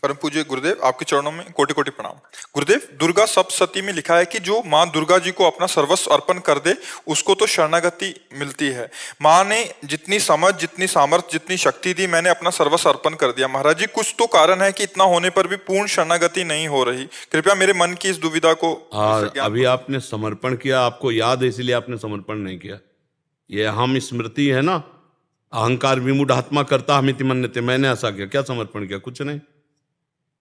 परम पूज्य गुरुदेव, आपके चरणों में कोटि कोटि प्रणाम। गुरुदेव, दुर्गा सप्तशती में लिखा है कि जो माँ दुर्गा जी को अपना सर्वस्व अर्पण कर दे उसको तो शरणागति मिलती है। माँ ने जितनी समझ, जितनी सामर्थ्य, जितनी शक्ति दी, मैंने अपना सर्वस्व अर्पण कर दिया। महाराज जी, कुछ तो कारण है कि इतना होने पर भी पूर्ण शरणागति नहीं हो रही। कृपया मेरे मन की इस दुविधा को अभी आपने समर्पण किया, आपको याद है इसलिए आपने समर्पण नहीं किया। ये अहम स्मृति है ना, अहंकार विमूढ़ आत्मा करता हमिति मन्यते, मैंने ऐसा किया, क्या समर्पण किया? कुछ नहीं।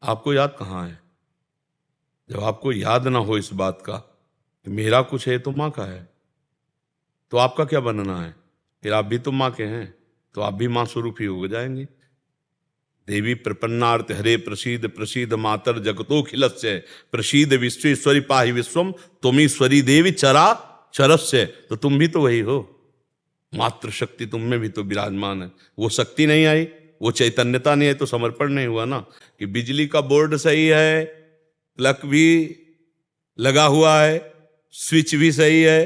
आपको याद कहाँ है? जब आपको याद ना हो इस बात का कि मेरा कुछ है तो माँ का है, तो आपका क्या बनना है? फिर आप भी तो माँ के हैं, तो आप भी माँ स्वरूप ही हो जाएंगे। देवी प्रपन्नार्थ हरे प्रसीद प्रसीद मातर जगतोखिलस्य प्रसीद विश्वेश्वरी पाहि विश्वम तुमीश्वरी देवी चरा चरस्य। तो तुम भी तो वही हो, मात्र शक्ति तुम में भी तो विराजमान है। वो शक्ति नहीं आई, वो चैतन्यता नहीं आई, तो समर्पण नहीं हुआ ना। कि बिजली का बोर्ड सही है, प्लग भी लगा हुआ है, स्विच भी सही है,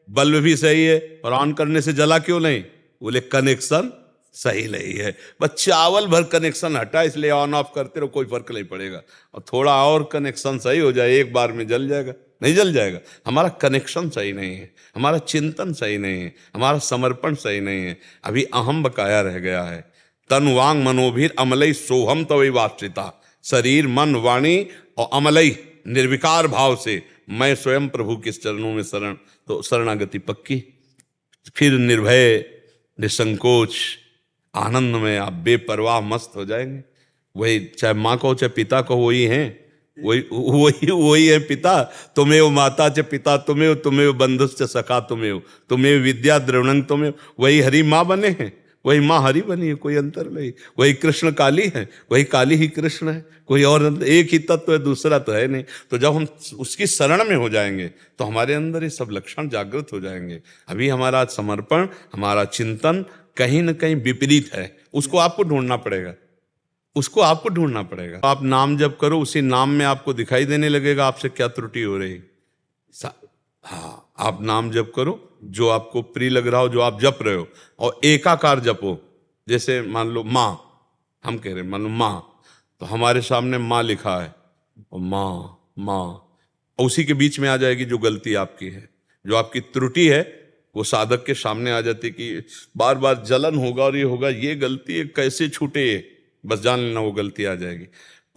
बल्ब भी सही है, और ऑन करने से जला क्यों नहीं? बोले कनेक्शन सही नहीं है। बस चावल भर कनेक्शन हटा, इसलिए ऑन ऑफ करते रहो, कोई फर्क नहीं पड़ेगा। और थोड़ा और कनेक्शन सही हो जाए, एक बार में जल जाएगा? नहीं जल जाएगा। हमारा कनेक्शन सही नहीं है, हमारा चिंतन सही नहीं है, हमारा समर्पण सही नहीं है। अभी अहम बकाया रह गया है। तन वांग मनोभीर अमलई सोहम तवै वाश्रिता। शरीर मन वाणी और अमलई निर्विकार भाव से मैं स्वयं प्रभु के चरणों में शरण, तो शरणागति पक्की। फिर निर्भय निसंकोच आनंद में आप बेपरवाह मस्त हो जाएंगे। वही, चाहे माँ कहो चाहे पिता कहो, वही हैं, वही है पिता। तुमेव माता च पिता तुमेव, तुमेव बंधुश्च सखा तुमेव, तुमेव विद्या द्रवणं तुमेव। वही हरि माँ बने हैं, वही माँ हरि बनी है, कोई अंतर नहीं। वही कृष्ण काली है, वही काली ही कृष्ण है, कोई और एक ही तत्व है, दूसरा तो है नहीं। तो जब हम उसकी शरण में हो जाएंगे तो हमारे अंदर ये सब लक्षण जागृत हो जाएंगे। अभी हमारा समर्पण, हमारा चिंतन कहीं ना कहीं विपरीत है, उसको आपको ढूंढना पड़ेगा, उसको आपको ढूंढना पड़ेगा। आप नाम जप करो, उसी नाम में आपको दिखाई देने लगेगा आपसे क्या त्रुटि हो रही। हाँ, आप नाम जप करो, जो आपको प्रिय लग रहा हो, जो आप जप रहे हो, और एकाकार जपो। जैसे मान लो माँ, हम कह रहे हैं मान लो माँ, तो हमारे सामने माँ लिखा है, और माँ माँ, उसी के बीच में आ जाएगी जो गलती आपकी है, जो आपकी त्रुटि है, वो साधक के सामने आ जाती कि बार बार जलन होगा और ये होगा, ये गलती है कैसे छूटे, बस जान लेना वो गलती आ जाएगी।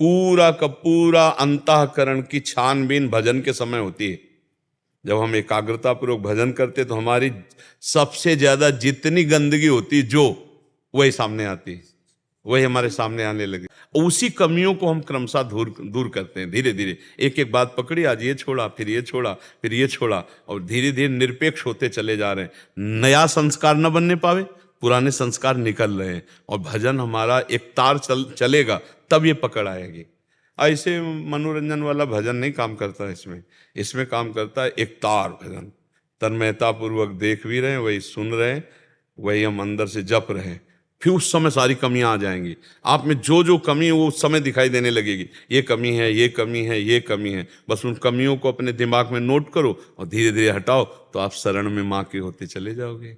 पूरा का पूरा अंतःकरण की छानबीन भजन के समय होती है। जब हम एकाग्रता पूर्वक भजन करते तो हमारी सबसे ज्यादा जितनी गंदगी होती जो, वही सामने आती, वही हमारे सामने आने लगे। उसी कमियों को हम क्रमशः दूर करते हैं धीरे धीरे। एक एक बात पकड़ी, आज ये छोड़ा, फिर ये छोड़ा, फिर ये छोड़ा, और धीरे धीरे निरपेक्ष होते चले जा रहे हैं। नया संस्कार न बनने पावे, पुराने संस्कार निकल रहे हैं, और भजन हमारा एक तार चलेगा, तब ये पकड़ आएगी। ऐसे मनोरंजन वाला भजन नहीं काम करता इसमें काम करता है एक तार भजन। तन्मयता पूर्वक देख भी रहे हैं, वही सुन रहे हैं, वही हम अंदर से जप रहे हैं। फिर उस समय सारी कमियां आ जाएंगी आप में, जो जो कमी है वो उस समय दिखाई देने लगेगी। ये कमी है, ये कमी है, ये कमी है। बस उन कमियों को अपने दिमाग में नोट करो और धीरे धीरे हटाओ, तो आप शरण में माँ के होते चले जाओगे।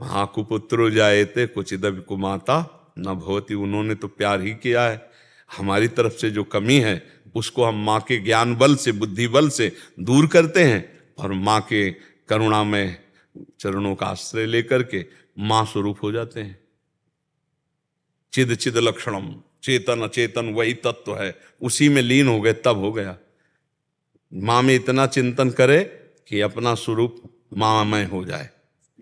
माँ कुपुत्रो जायते क्वचिदपि कुमाता न भवति। उन्होंने तो प्यार ही किया है। हमारी तरफ से जो कमी है उसको हम माँ के ज्ञान बल से, बुद्धि बल से दूर करते हैं, और माँ के करुणामय चरणों का आश्रय लेकर के माँ स्वरूप हो जाते हैं। चिद चिद लक्षणम, चेतन अचेतन वही तत्व है, उसी में लीन हो गए, तब हो गया। माँ में इतना चिंतन करे कि अपना स्वरूप माँमय हो जाए,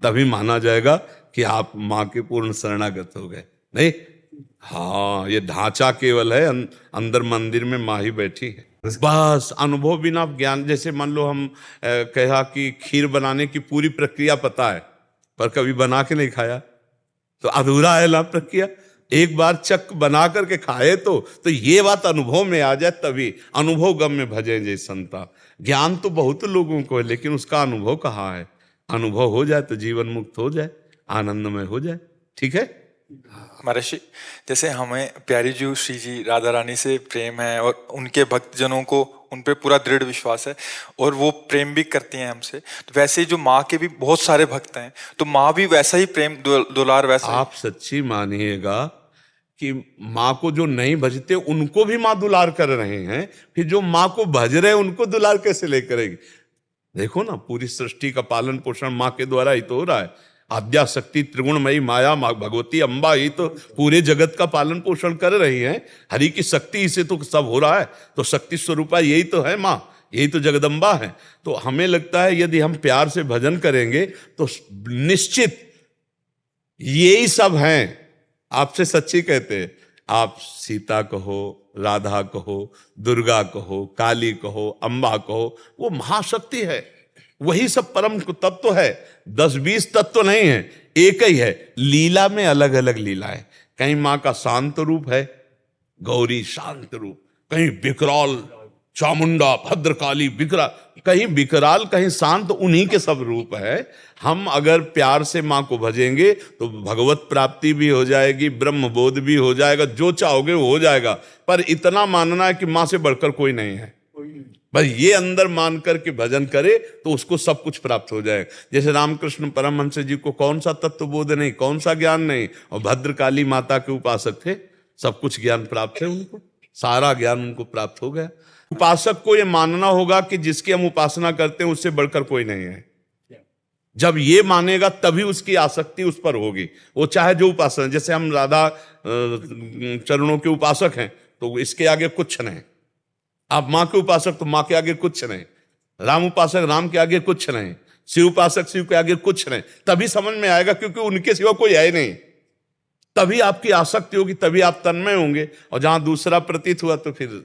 तभी माना जाएगा कि आप माँ के पूर्ण शरणागत हो गए। नहीं, हाँ, ये ढांचा केवल है, अंदर मंदिर में माँ ही बैठी है। बस अनुभव बिना ज्ञान। जैसे मान लो हम कहा कि खीर बनाने की पूरी प्रक्रिया पता है, पर कभी बना के नहीं खाया, तो अधूरा है ना प्रक्रिया। एक बार चक बना करके खाए तो ये बात अनुभव में आ जाए, तभी अनुभव गम में भजे जय संता। ज्ञान तो बहुत लोगों को है, लेकिन उसका अनुभव कहाँ है? अनुभव हो जाए तो जीवन मुक्त हो जाए, आनंदमय हो जाए। ठीक है महर्षि, जैसे हमें प्यारी जी श्री जी राधा रानी से प्रेम है और उनके भक्तजनों को उन पे पूरा दृढ़ विश्वास है और वो प्रेम भी करती हैं हमसे, तो वैसे ही जो माँ के भी बहुत सारे भक्त हैं, तो माँ भी वैसा ही प्रेम दुलार वैसा आप सच्ची मानिएगा कि माँ को जो नहीं भजते उनको भी माँ दुलार कर रहे हैं, फिर जो माँ को भज रहे हैं उनको दुलार कैसे ले करेगी? देखो ना, पूरी सृष्टि का पालन पोषण माँ के द्वारा ही तो हो रहा है। आद्या शक्ति त्रिगुणमयी माया माँ भगवती अम्बा ही तो पूरे जगत का पालन पोषण कर रही है। हरि की शक्ति से तो सब हो रहा है। तो शक्ति स्वरूपा यही तो है माँ, यही तो जगदम्बा है। तो हमें लगता है यदि हम प्यार से भजन करेंगे तो निश्चित यही सब हैं। आपसे सच्ची कहते हैं, आप सीता कहो, राधा कहो, दुर्गा कहो, काली कहो, अम्बा कहो, वो महाशक्ति है। वही सब परम तत्व है। 10-20 तत्व नहीं है, एक ही है। लीला में अलग अलग लीला है। कहीं माँ का शांत रूप है, गौरी शांत रूप, कहीं विकराल चामुंडा भद्रकाली विकराल, कहीं विकराल कहीं शांत, उन्हीं के सब रूप है। हम अगर प्यार से माँ को भजेंगे तो भगवत प्राप्ति भी हो जाएगी, ब्रह्म बोध भी हो जाएगा, जो चाहोगे वो हो जाएगा। पर इतना मानना है कि माँ से बढ़कर कोई नहीं है, बस ये अंदर मान करके भजन करे तो उसको सब कुछ प्राप्त हो जाएगा। जैसे रामकृष्ण परमहंस जी को कौन सा तत्व बोध नहीं, कौन सा ज्ञान नहीं, और भद्रकाली माता के उपासक थे, सब कुछ ज्ञान प्राप्त है उनको, सारा ज्ञान उनको प्राप्त हो गया। उपासक को ये मानना होगा कि जिसकी हम उपासना करते हैं उससे बढ़कर कोई नहीं है। जब ये मानेगा तभी उसकी आसक्ति उस पर होगी, वो चाहे जो उपासना। जैसे हम राधा चरणों के उपासक हैं तो इसके आगे कुछ नहीं, आप माँ के उपासक तो माँ के आगे कुछ नहीं, राम उपासक राम के आगे कुछ नहीं, शिव उपासक शिव के आगे कुछ नहीं। तभी समझ में आएगा, क्योंकि उनके सिवा कोई है नहीं। तभी आपकी आसक्ति होगी, तभी आप तन्मय होंगे। और जहां दूसरा प्रतीत हुआ तो फिर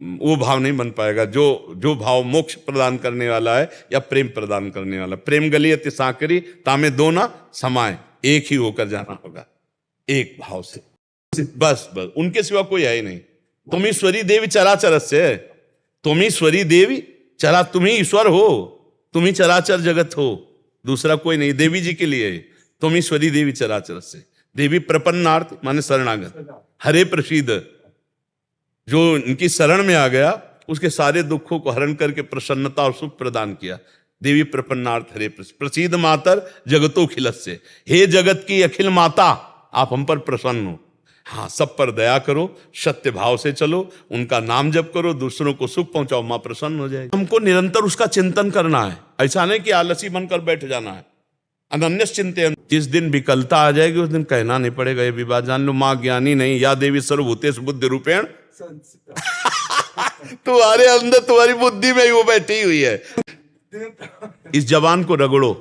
वो भाव नहीं बन पाएगा, जो भाव मोक्ष प्रदान करने वाला है या प्रेम प्रदान करने वाला। प्रेम गलियत साकरी तामे दो ना समाए, एक ही होकर जाना होगा, एक भाव से, बस बस। उनके सिवा कोई है ही नहीं। तुम ईश्वरी देवी चराचर से, तुम ईश्वरी देवी चरा, तुम ही ईश्वर हो, तुम ही चराचर जगत हो, दूसरा कोई नहीं। देवी जी के लिए तुम ईश्वरी देवी चराचर से। देवी प्रपन्नार्थ माने शरणागत, हरे प्रसीद, जो इनकी शरण में आ गया उसके सारे दुखों को हरण करके प्रसन्नता और सुख प्रदान किया। देवी प्रपन्नार्थ हरे प्रसीद मातर जगतो खिलस्य, हे जगत की अखिल माता आप हम पर प्रसन्न हो। हाँ, सब पर दया करो, सत्य भाव से चलो, उनका नाम जप करो, दूसरों को सुख पहुंचाओ, मां प्रसन्न हो जाएगी। हमको निरंतर उसका चिंतन करना है, ऐसा नहीं कि आलसी बनकर बैठ जाना है। अनन्य चिंतन, जिस दिन विकलता आ जाएगी उस दिन कहना नहीं पड़ेगा ये विवाद जान लो, माँ ज्ञानी नहीं, या देवी सर्वभूतेषु बुद्धि रूपेण तुम्हारे अंदर, तुम्हारी बुद्धि में ही वो बैठी हुई है। इस जबान को रगड़ो,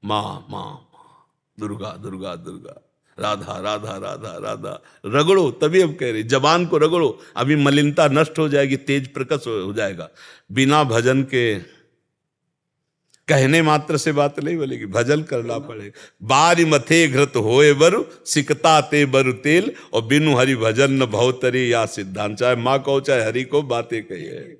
माँ माँ दुर्गा दुर्गा दुर्गा, राधा राधा राधा राधा, रगड़ो, तभी हम कह रहे जबान को रगड़ो। अभी मलिनता नष्ट हो जाएगी, तेज प्रकट हो जाएगा। बिना भजन के कहने मात्र से बात नहीं बोलेगी, भजन करना पड़ेगा। बारी मथे घृत होए बरु सिकता ते बरु तेल, और बिनु हरि भजन न भवतरी या सिद्धांत। चाहे माँ को चाहे हरि को बातें कही है।